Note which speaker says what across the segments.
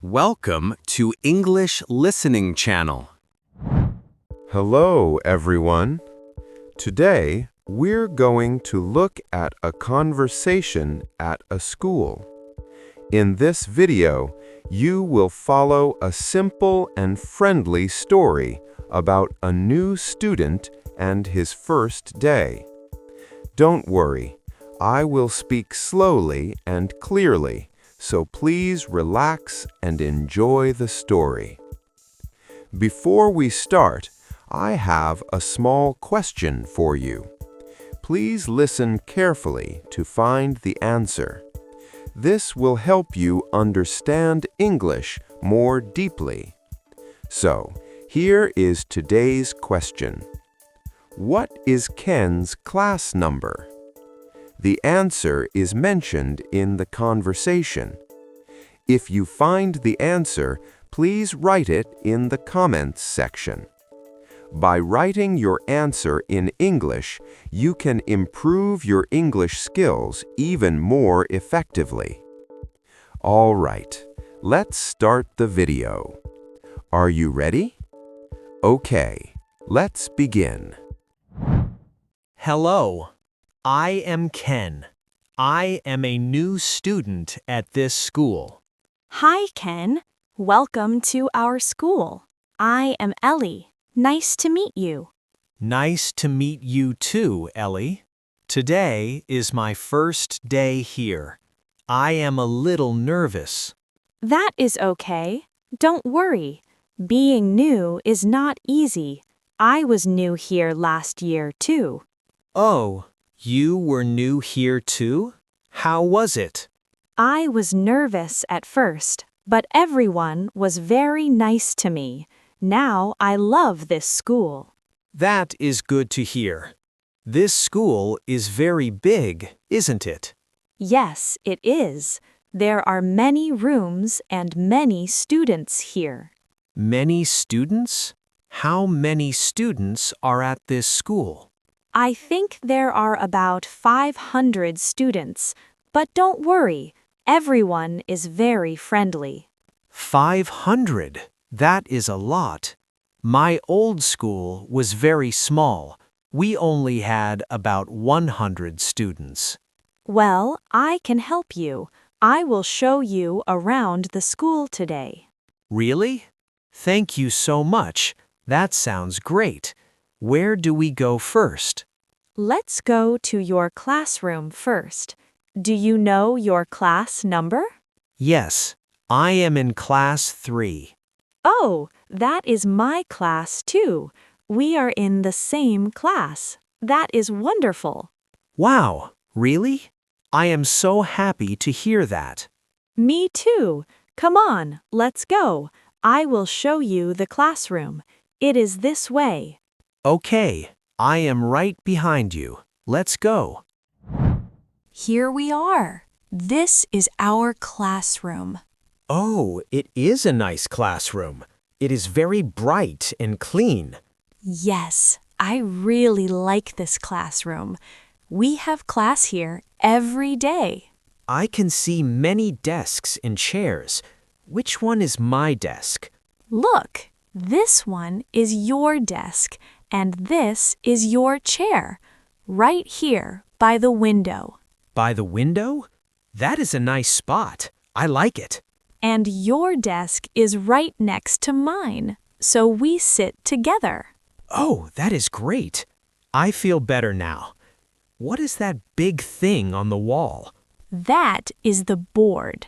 Speaker 1: Welcome to English Listening Channel.
Speaker 2: Hello, everyone. Today, we're going to look at a conversation at a school. In this video, you will follow a simple and friendly story about a new student and his first day. Don't worry, I will speak slowly and clearly, so please relax and enjoy the story. Before we start, I have a small question for you. Please listen carefully to find the answer. This will help you understand English more deeply. So, here is today's question. What is Ken's class number? The answer is mentioned in the conversation. If you find the answer, please write it in the comments section. By writing your answer in English, you can improve your English skills even more effectively. All right, let's start the video. Are you ready? Okay, let's begin.
Speaker 3: Hello, I am Ken. I am a new student at this school.
Speaker 4: Hi, Ken. Welcome to our school. I am Ellie. Nice to meet you.
Speaker 3: Nice to meet you too, Ellie. Today is my first day here. I am a little nervous.
Speaker 4: That is okay. Don't worry. Being new is not easy. I was new here last year too.
Speaker 3: Oh, you were new here too? How was it?
Speaker 4: I was nervous at first, but everyone was very nice to me. Now I love this school.
Speaker 3: That is good to hear. This school is very big, isn't it?
Speaker 4: Yes, it is. There are many rooms and many students here.
Speaker 3: Many students? How many students are at this school?
Speaker 4: I think there are about 500 students, but don't worry, everyone is very friendly.
Speaker 3: 500? That is a lot. My old school was very small. We only had about 100 students.
Speaker 4: Well, I can help you. I will show you around the school today.
Speaker 3: Really? Thank you so much. That sounds great. Where do we go first?
Speaker 4: Let's go to your classroom first. Do you know your class number?
Speaker 3: Yes, I am in class 3.
Speaker 4: Oh, that is my class too. We are in the same class. That is wonderful.
Speaker 3: Wow, really? I am so happy to hear that.
Speaker 4: Me too. Come on, let's go. I will show you the classroom. It is this way.
Speaker 3: Okay, I am right behind you. Let's go.
Speaker 5: Here we are. This is our classroom.
Speaker 3: Oh, it is a nice classroom. It is very bright and clean.
Speaker 5: Yes, I really like this classroom. We have class here every day.
Speaker 3: I can see many desks and chairs. Which one is my desk?
Speaker 5: Look, this one is your desk, and this is your chair, right here by the window.
Speaker 3: By the window? That is a nice spot. I like it.
Speaker 4: And your desk is right next to mine, so we sit together.
Speaker 3: Oh, that is great. I feel better now. What is that big thing on the wall?
Speaker 4: That is the board.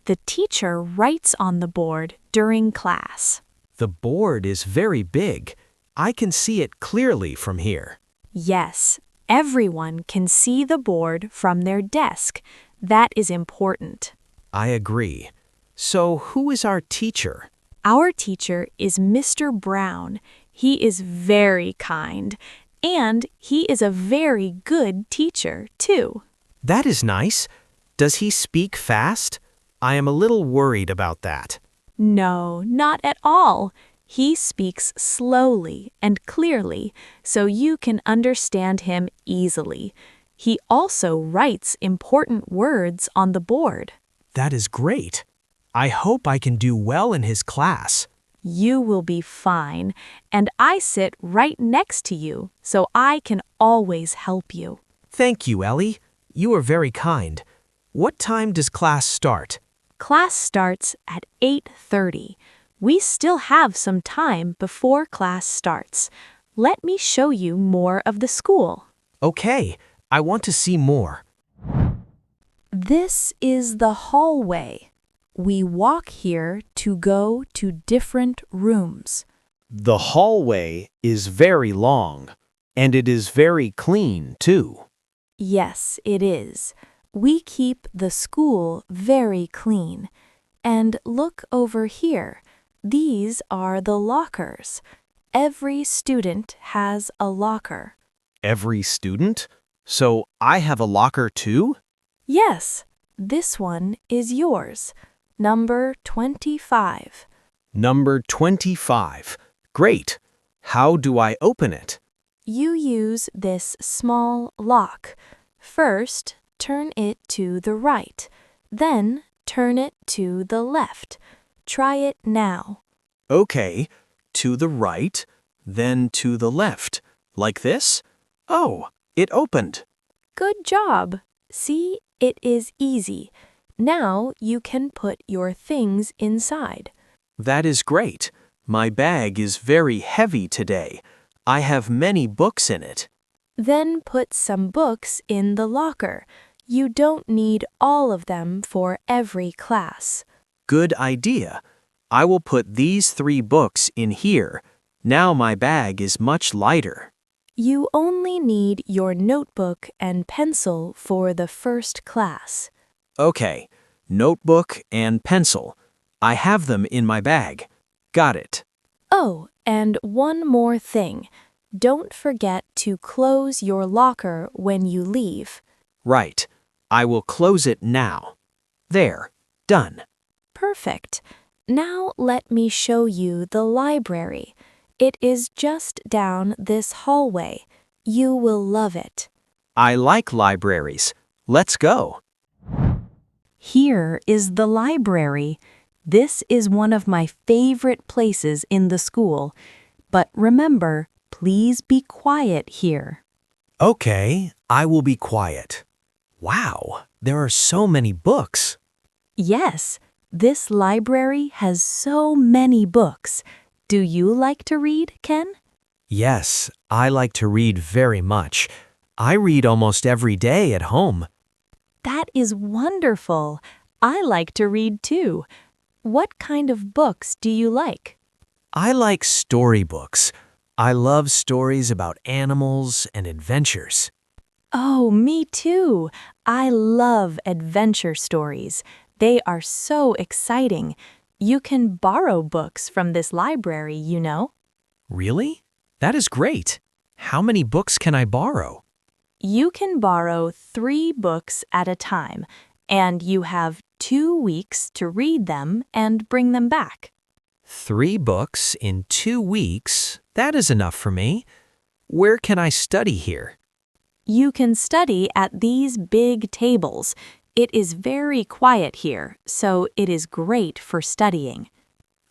Speaker 4: The teacher writes on the board during class.
Speaker 3: The board is very big. I can see it clearly from here.
Speaker 4: Yes, everyone can see the board from their desk. That is important.
Speaker 3: I agree. So, who is our teacher?
Speaker 4: Our teacher is Mr. Brown. He is very kind, and he is a very good teacher, too.
Speaker 3: That is nice. Does he speak fast? I am a little worried about that.
Speaker 4: No, not at all. He speaks slowly and clearly, so you can understand him easily. He also writes important words on the board.
Speaker 3: That is great. I hope I can do well in his class.
Speaker 4: You will be fine, and I sit right next to you, so I can always help you.
Speaker 3: Thank you, Ellie. You are very kind. What time does class start?
Speaker 4: Class starts at 8:30. We still have some time before class starts. Let me show you more of the school.
Speaker 3: Okay, I want to see more.
Speaker 5: This is the hallway. We walk here to go to different rooms.
Speaker 3: The hallway is very long, and it is very clean, too.
Speaker 5: Yes, it is. We keep the school very clean. And look over here. These are the lockers. Every student has a locker.
Speaker 3: Every student? So I have a locker, too?
Speaker 5: Yes, this one is yours. Number 25.
Speaker 3: Number 25. Great. How do I open it?
Speaker 5: You use this small lock. First, turn it to the right. Then, turn it to the left. Try it now.
Speaker 3: Okay, to the right, then to the left. Like this? Oh, it opened.
Speaker 5: Good job. See, it is easy. Now you can put your things inside.
Speaker 3: That is great. My bag is very heavy today. I have many books in it.
Speaker 5: Then put some books in the locker. You don't need all of them for every class.
Speaker 3: Good idea. I will put these 3 books in here. Now my bag is much lighter.
Speaker 5: You only need your notebook and pencil for the first class.
Speaker 3: Okay, notebook and pencil. I have them in my bag. Got it.
Speaker 5: Oh, and one more thing. Don't forget to close your locker when you leave.
Speaker 3: Right. I will close it now. There. Done.
Speaker 5: Perfect. Now let me show you the library. It is just down this hallway. You will love it.
Speaker 3: I like libraries. Let's go.
Speaker 4: Here is the library. This is one of my favorite places in the school. But remember, please be quiet here.
Speaker 3: Okay, I will be quiet. Wow, there are so many books.
Speaker 4: Yes, this library has so many books. Do you like to read, Ken?
Speaker 3: Yes, I like to read very much. I read almost every day at home.
Speaker 4: That is wonderful. I like to read too. What kind of books do you like?
Speaker 3: I like storybooks. I love stories about animals and adventures.
Speaker 4: Oh, me too. I love adventure stories. They are so exciting. You can borrow books from this library, you know.
Speaker 3: Really? That is great. How many books can I borrow?
Speaker 4: You can borrow 3 books at a time, and you have 2 weeks to read them and bring them back.
Speaker 3: 3 books in 2 weeks? That is enough for me. Where can I study here?
Speaker 4: You can study at these big tables. It is very quiet here, so it is great for studying.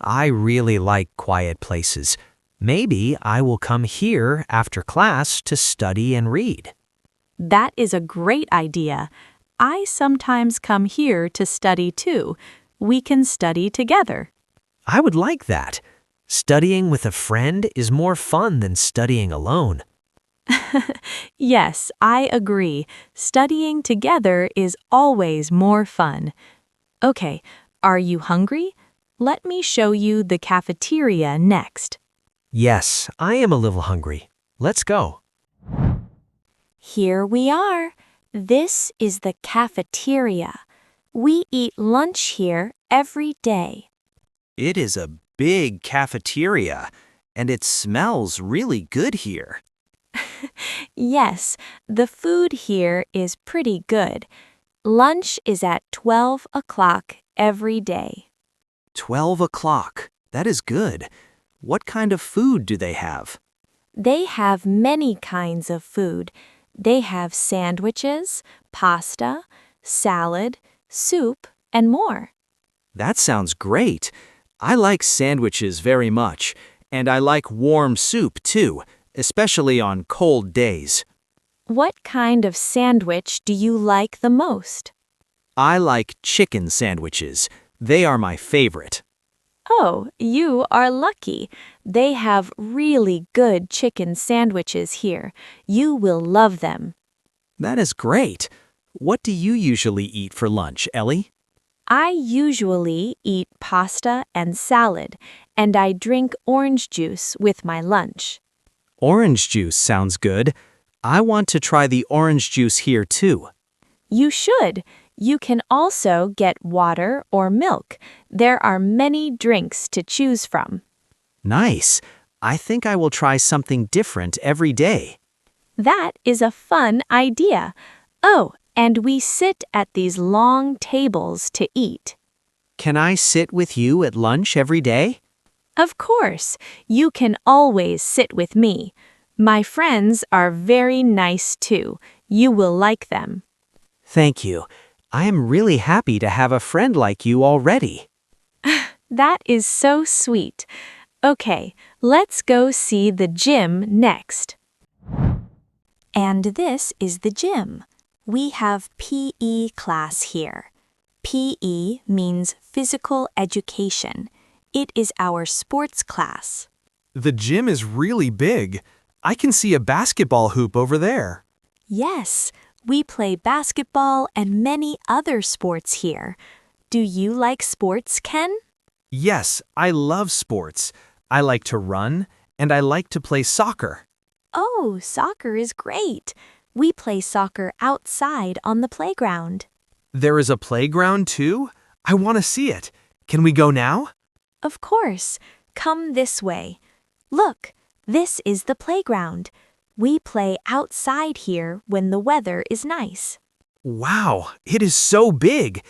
Speaker 3: I really like quiet places. Maybe I will come here after class to study and read.
Speaker 4: That is a great idea. I sometimes come here to study too. We can study together.
Speaker 3: I would like that. Studying with a friend is more fun than studying alone.
Speaker 4: Yes, I agree. Studying together is always more fun. Okay, are you hungry? Let me show you the cafeteria next.
Speaker 3: Yes, I am a little hungry. Let's go.
Speaker 5: Here we are. This is the cafeteria. We eat lunch here every day.
Speaker 3: It is a big cafeteria, and it smells really good here.
Speaker 5: Yes, the food here is pretty good. Lunch is at 12 o'clock every day.
Speaker 3: 12 o'clock. That is good. What kind of food do they have?
Speaker 5: They have many kinds of food. They have sandwiches, pasta, salad, soup, and more.
Speaker 3: That sounds great. I like sandwiches very much, and I like warm soup too, especially on cold days.
Speaker 5: What kind of sandwich do you like the most?
Speaker 3: I like chicken sandwiches. They are my favorite.
Speaker 5: Oh, you are lucky. They have really good chicken sandwiches here. You will love them.
Speaker 3: That is great. What do you usually eat for lunch, Ellie?
Speaker 5: I usually eat pasta and salad, and I drink orange juice with my lunch.
Speaker 3: Orange juice sounds good. I want to try the orange juice here too.
Speaker 5: You should. You can also get water or milk. There are many drinks to choose from.
Speaker 3: Nice. I think I will try something different every day.
Speaker 5: That is a fun idea. Oh, and we sit at these long tables to eat.
Speaker 3: Can I sit with you at lunch every day?
Speaker 5: Of course, you can always sit with me. My friends are very nice too. You will like them.
Speaker 3: Thank you. I am really happy to have a friend like you already.
Speaker 5: That is so sweet. Okay, let's go see the gym next. And this is the gym. We have PE class here. PE means physical education. It is our sports class.
Speaker 6: The gym is really big. I can see a basketball hoop over there.
Speaker 5: Yes, we play basketball and many other sports here. Do you like sports, Ken?
Speaker 6: Yes, I love sports. I like to run, and I like to play soccer.
Speaker 5: Oh, soccer is great. We play soccer outside on the playground.
Speaker 6: There is a playground too? I want to see it. Can we go now?
Speaker 5: Of course. Come this way. Look, this is the playground. We play outside here when the weather is nice.
Speaker 6: Wow, it is so big.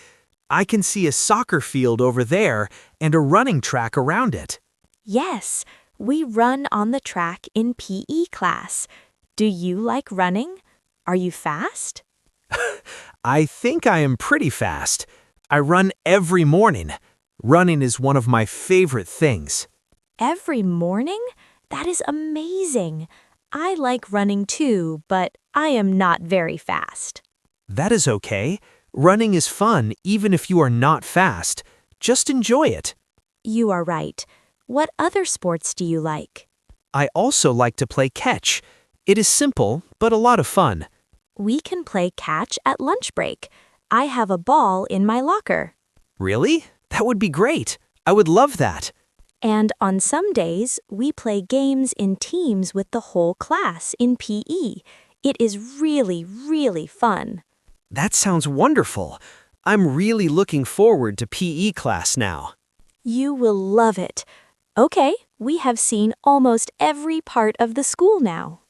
Speaker 6: I can see a soccer field over there and a running track around it.
Speaker 5: Yes, we run on the track in PE class. Do you like running? Are you fast?
Speaker 6: I think I am pretty fast. I run every morning. Running is one of my favorite things.
Speaker 5: Every morning? That is amazing. I like running too, but I am not very fast.
Speaker 6: That is okay. Running is fun even if you are not fast. Just enjoy it.
Speaker 5: You are right. What other sports do you like?
Speaker 6: I also like to play catch. It is simple, but a lot of fun.
Speaker 5: We can play catch at lunch break. I have a ball in my locker.
Speaker 6: Really? That would be great. I would love that.
Speaker 5: And on some days, we play games in teams with the whole class in PE. It is really, really fun.
Speaker 6: That sounds wonderful. I'm really looking forward to PE class now.
Speaker 5: You will love it. Okay, we have seen almost every part of the school now.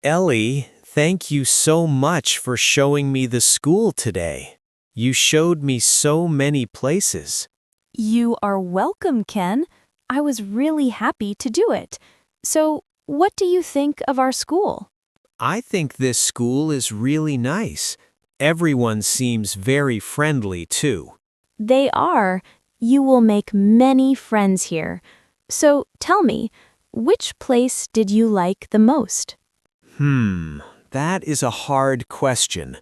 Speaker 3: Ellie, thank you so much for showing me the school today. You showed me so many places.
Speaker 4: You are welcome, Ken. I was really happy to do it. So, what do you think of our school?
Speaker 3: I think this school is really nice. Everyone seems very friendly too.
Speaker 4: They are. You will make many friends here. So, tell me, which place did you like the most?
Speaker 3: That is a hard question.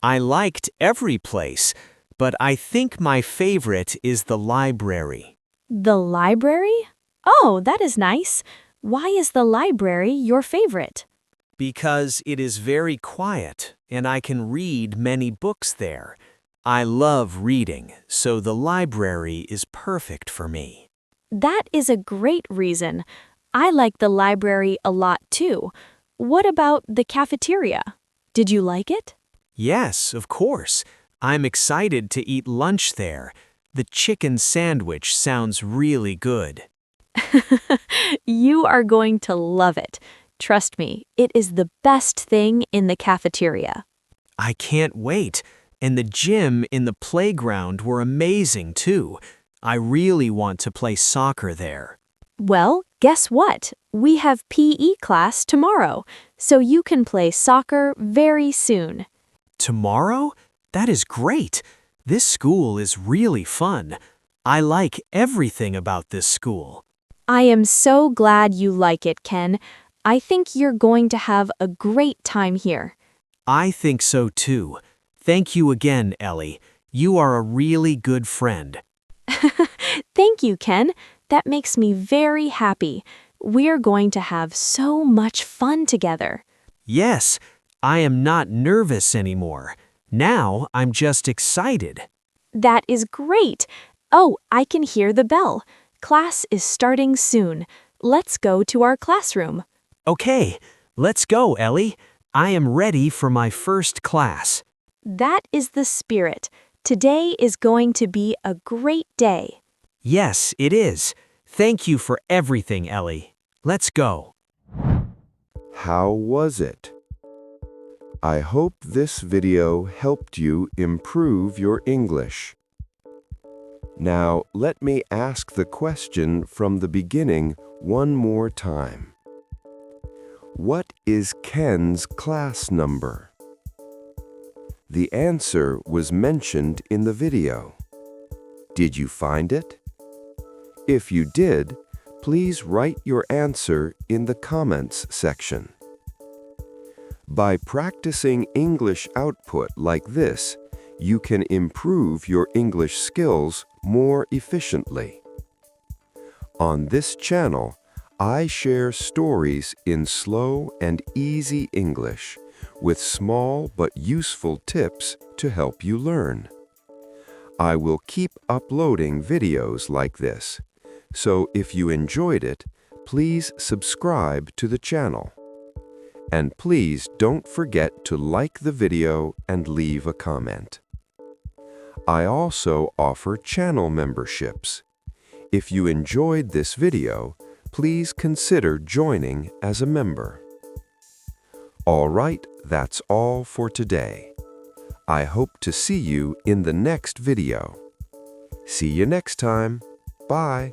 Speaker 3: I liked every place, but I think my favorite is the library.
Speaker 4: The library? Oh, that is nice. Why is the library your favorite?
Speaker 3: Because it is very quiet, and I can read many books there. I love reading, so the library is perfect for me.
Speaker 4: That is a great reason. I like the library a lot too. What about the cafeteria? Did you like it?
Speaker 3: Yes, of course. I'm excited to eat lunch there. The chicken sandwich sounds really good.
Speaker 4: You are going to love it. Trust me, it is the best thing in the cafeteria.
Speaker 3: I can't wait. And the gym in the playground were amazing too. I really want to play soccer there.
Speaker 4: Well, guess what? We have PE class tomorrow, so you can play soccer very soon.
Speaker 3: Tomorrow? That is great. This school is really fun. I like everything about this school.
Speaker 5: I am so glad you like it, Ken. I think you're going to have a great time here.
Speaker 3: I think so too. Thank you again, Ellie. You are a really good friend.
Speaker 5: Thank you, Ken. That makes me very happy. We're going to have so much fun together.
Speaker 3: Yes, I am not nervous anymore. Now I'm just excited.
Speaker 5: That is great. Oh, I can hear the bell. Class is starting soon. Let's go to our classroom.
Speaker 3: Okay, let's go, Ellie. I am ready for my first class.
Speaker 5: That is the spirit. Today is going to be a great day.
Speaker 3: Yes, it is. Thank you for everything, Ellie. Let's go.
Speaker 2: How was it? I hope this video helped you improve your English. Now, let me ask the question from the beginning one more time. What is Ken's class number? The answer was mentioned in the video. Did you find it? If you did, please write your answer in the comments section. By practicing English output like this, you can improve your English skills more efficiently. On this channel, I share stories in slow and easy English with small but useful tips to help you learn. I will keep uploading videos like this, so if you enjoyed it, please subscribe to the channel. And please don't forget to like the video and leave a comment. I also offer channel memberships. If you enjoyed this video, please consider joining as a member. All right, that's all for today. I hope to see you in the next video. See you next time. Bye.